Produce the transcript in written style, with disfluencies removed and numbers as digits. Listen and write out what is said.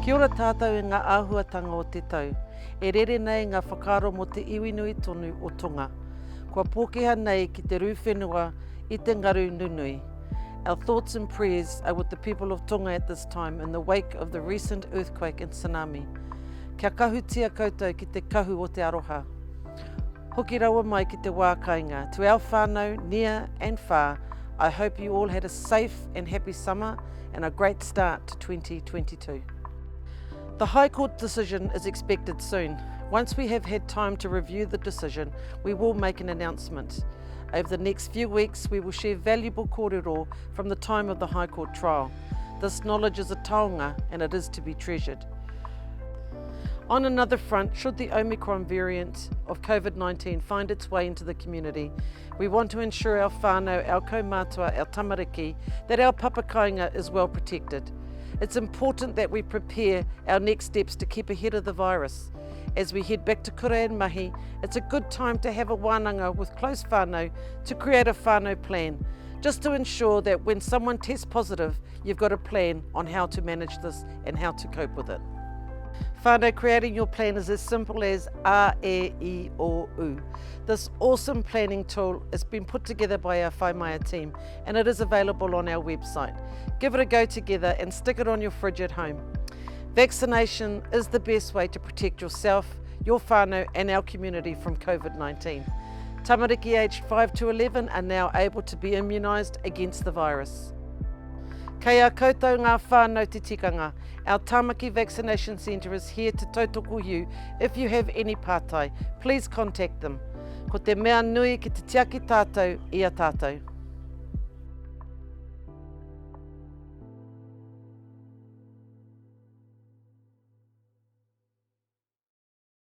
Kia ora tātou I ngā āhuatanga o te tau. E rere nei ngā whakaro mo te iwi nui tonu o Tonga. Kua pōkehā nei ki te rūwhenua I te ngaru nunui. Our thoughts and prayers are with the people of Tonga at this time in the wake of the recent earthquake and tsunami. Kia kahutia koutou ki te kahu o te aroha. Hoki rawa mai ki te wākainga. To our whānau, near and far, I hope you all had a safe and happy summer and a great start to 2022. The High Court decision is expected soon. Once we have had time to review the decision, we will make an announcement. Over the next few weeks, we will share valuable kōrero from the time of the High Court trial. This knowledge is a taonga and it is to be treasured. On another front, should the Omicron variant of COVID-19 find its way into the community, we want to ensure our whānau, our kaumātua, our tamariki, that our papakainga is well protected. It's important that we prepare our next steps to keep ahead of the virus. As we head back to kura and mahi, it's a good time to have a wānanga with close whānau to create a whānau plan, just to ensure that when someone tests positive, you've got a plan on how to manage this and how to cope with it. Whānau, creating your plan is as simple as A, E, I, O, U. This awesome planning tool has been put together by our Whaimaia team and it is available on our website. Give it a go together and stick it on your fridge at home. Vaccination is the best way to protect yourself, your whānau and our community from COVID-19. Tamariki aged 5 to 11 are now able to be immunised against the virus. Kei a koutou ngā whānau te tikanga. Our Tamaki Vaccination Centre is here to tautoko you. If you have any pātai, please contact them. Ko te mea nui ki te tiaki tātou, ia tātou.